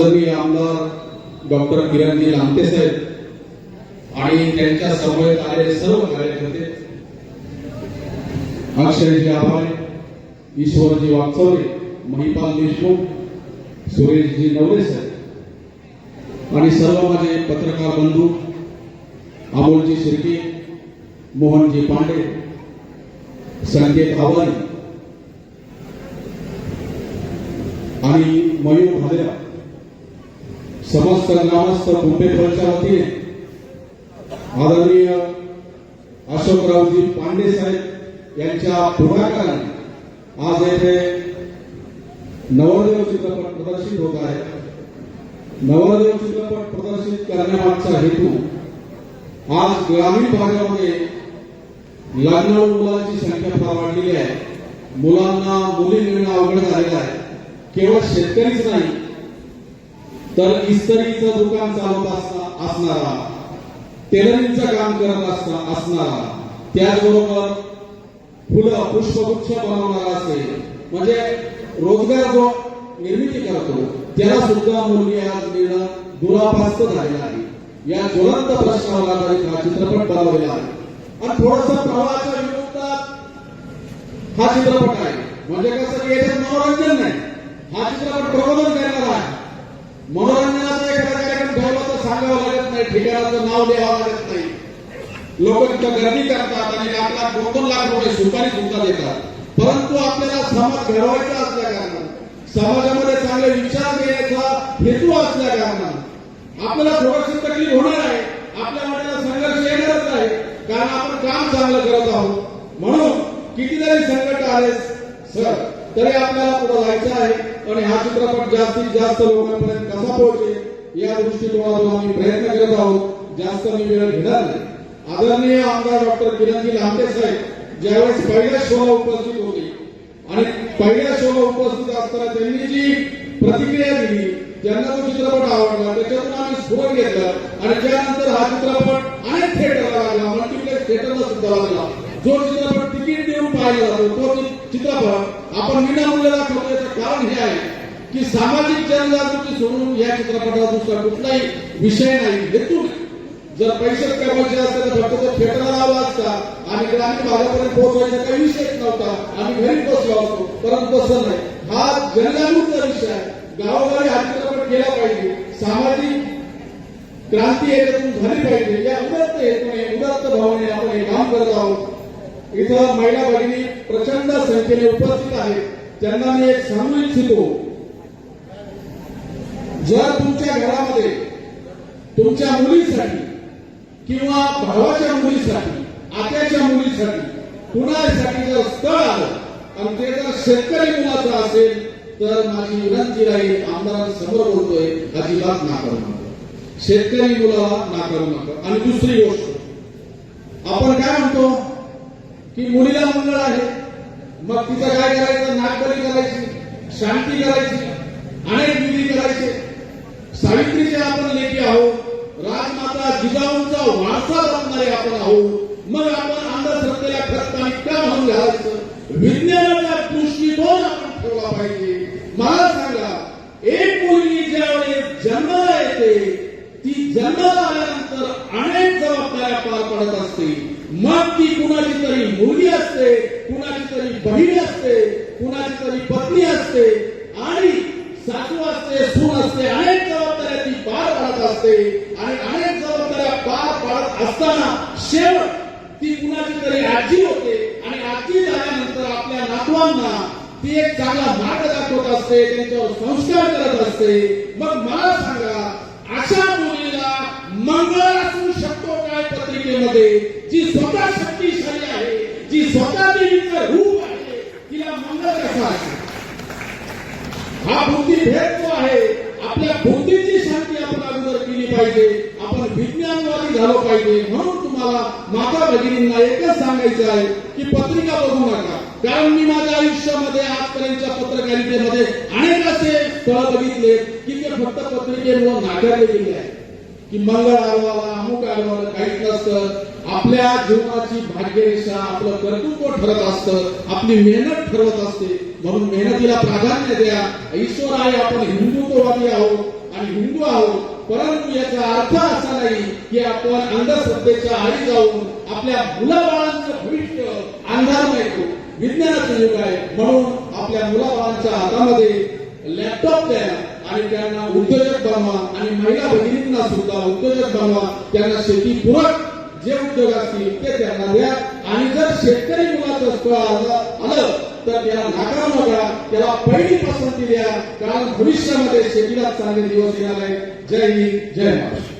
आदरणीय आमदार डॉक्टर किरणजी लामटे साहेब आणि त्यांच्या समवेत आलेले सर्व कार्यकर्ते, अक्षयजी आभाळे, ईश्वरजी वागचौरे, महिपाल देशमुख, सुरेशजी नवरे साहेब आणि सर्व माझे पत्रकार बंधू, अमोलजी शिर्के, मोहनजी पांडे, संकेत आव्हाड आणि मयूर भालेरा, समस्त ग्रामस्थ कुंभेश्वरच्या वतीने आदरणीय अशोकरावजी पांडे साहेब यांच्या पुढाकाराने आज येथे नवरदेव चित्रपट प्रदर्शित होत आहे. नवरदेव चित्रपट प्रदर्शित करण्यामागचा हेतू, आज ग्रामीण भागामध्ये लग्नाळू मुलांची संख्या फार वाढलेली आहे. मुलांना मुली मिळणं अवघड झालेलं आहे. केवळ शेतकरीच नाही तर इस्त्रीचं दुकान चालवत असणारा, टेलरिंगचं काम करत असणारा, त्याचबरोबर फुलं पुष्पगुच्छ बनवणारा असेल, म्हणजे रोजगार जो निर्मिती करतो त्याला सुद्धा मुलगी आज मिळणं दुरापास्त झालेलं आहे. या ज्वलंत प्रश्नावर आधारित हा चित्रपट बनवलेला आहे आणि थोडासा प्रवाहाच्या विरोधात हा चित्रपट आहे. म्हणजे कसं की याच्यात मनोरंजन नाही, हा चित्रपट प्रबोधन करणारा आहे. मनोरंजनाचा एखादा कार्यक्रम ठेवला तर सांगावं लागत नाही, ठिकाणाचं नाव लिहावं लागत नाही. लोक तिथं गर्दी करतात आणि 1,00,000-2,00,000 रुपये सुपारी सुद्धा देतात. परंतु आपल्याला समाज घडवायचा असल्या कारणानं, समाजामध्ये चांगले विचार देण्याचा हेतू असल्या कारणानं आपल्याला थोडीशी तकलीफ होणार आहे. आपल्या वाट्याला संघर्ष येणारच आहे, कारण आपण काम चांगलं करत आहोत. म्हणून कितीतरी संकट आले सर तरी आपल्याला पुढे जायचं आहे आणि हा चित्रपट जास्तीत जास्त लोकांपर्यंत कसा पोहोचेल या दृष्टिकोनातून आम्ही प्रयत्न करत आहोत. जास्त मी वेळ घेणार नाही. आदरणीय आमदार डॉक्टर किरणजी लामटे साहेब ज्यावेळेस पहिल्या शोला उपस्थित होते आणि पहिल्या शोला उपस्थित असताना त्यांनी जी प्रतिक्रिया दिली, त्यांना तो चित्रपट आवडला, त्याच्यातून आम्ही स्फोट घेतला आणि त्यानंतर हा चित्रपट अनेक थिएटरला लागला, मल्टिप्लेक्स थिएटरला सुद्धा लागला. जो चित्रपट तिकीट देऊन पाहिला जातो तो चित्रपट आपण विनामूल्य दाखवतो. याचं कारण हे आहे की सामाजिक जनजागृती सोडून या चित्रपटाचा दुसरा कुठलाही विषय नाही, हेतू नाही. जर पैसे कमवायचे असते तर फक्त तो थिएटरला लावला असता आणि ग्रामीण भागापर्यंत पोहोचवायचा काही विषयच नव्हता, आम्ही घरी पोहोचलो असतो. परंतु तसं नाही, हा जनजागृतीचा विषय आहे. गावोगावी हा चित्रपट केला पाहिजे, सामाजिक क्रांती याच्यातून झाली पाहिजे या उदात्त हेतूने, उदात्त भावने आपण हे काम करत आहोत. इथं महिला भगिनी प्रचंड संख्येने उपस्थित आहेत. त्यांना मी एक सांगू इच्छितो, जर तुमच्या घरामध्ये तुमच्या मुलीसाठी किंवा भावाच्या मुलीसाठी, आत्याच्या मुलीसाठी, कुणासाठी जर स्थळ आलं आणि ते जर शेतकरी मुलाचं असेल तर माझी विनंती राहील, आमदारांसमोर बोलतोय, अजिबात नाकारू नका, शेतकरी मुलाला नाकारू नका. आणि दुसरी गोष्ट, आपण काय म्हणतो की मुलीला मंगळ आहे, मग तिचं काय करायचं, नागबली करायची, शांती करायची, अनेक विधी करायचे. सावित्रीचे आपण लेखी आहोत, राजमाता जिजाऊंचा वारसा बनणारे आपण आहोत. मग आपण अंधश्रद्धेला खतपाणी का म्हणून घालायचं? विज्ञानाचा दृष्टिकोन आपण ठेवला पाहिजे. मला सांगा, एक मुलगी ज्यावेळेस जन्माला येते, ती जन्माला आल्यानंतर अनेक जबाबदाऱ्या पार पडत असते. मग ती कुणाची तरी मुलगी असते, कुणाची तरी बहीण असते, कुणाची तरी पत्नी असते आणि सासू असते, सून असते. अनेक जबाबदाऱ्या ती पार पाडत असते आणि अनेक जबाबदाऱ्या पार पाडत असताना शेवट ती कुणाची तरी आजी होते आणि आजी झाल्यानंतर आपल्या नातवांना ती एक चांगला मार्ग दाखवत असते, त्यांच्यावर संस्कार करत असते. मग मला सांगा, अशा मुलीला मंगळ असू शकतो काय पत्रिकेमध्ये? जी स्वतः शक्तिशाली आहे, जी स्वतः देवीचं रूप आहे, तिला मंगळ कसा आहे? हा बुद्धिभेद जो आहे, आपल्या बुद्धीची शांती आपण अगोदर केली पाहिजे. आपण विज्ञानवादी झालो पाहिजे. म्हणून तुम्हाला माता भगिनींना एकच सांगायचं आहे की पत्रिका बघू नका. कारण मी माझ्या आयुष्यामध्ये आजपर्यंतच्या पत्रकारितेमध्ये अनेक असे स्थळ बघितले की ते फक्त पत्रिकेवर नाकारले गेले आहे की मंगळ आडवाला, अमुक आडवाला, काहीच नसतं. आपल्या जीवनाची भाग्यरेषा आपलं कर्तृत्व ठरत असतं, आपली मेहनत ठरवत असते. म्हणून मेहनतीला प्राधान्य द्या. ईश्वर आहे, आपण हिंदुत्ववादी आहोत आणि हिंदू आहोत, परंतु याचा अर्थ असा नाही की आपण अंधश्रद्धेच्या आडी जाऊन आपल्या मुलाबाळांचं भविष्य अंधारमय करू. विज्ञानाचं युग आहे, म्हणून आपल्या मुलाबाळांच्या हातामध्ये लॅपटॉप द्या आणि त्यांना उद्योजक बनवा आणि महिला भगिनींना सुद्धा उद्योजक बनवा. त्यांना शेतीपूरक जे उद्योग असतील ते त्यांना द्या. आणि जर शेतकरी मुलाचं स्थळ आलं तर त्याला नाकारू नका, त्याला पहिली पसंती द्या, कारण भविष्यामध्ये शेतीला चांगले दिवस येणार आहे. जय हिंद, जय महाराष्ट्र.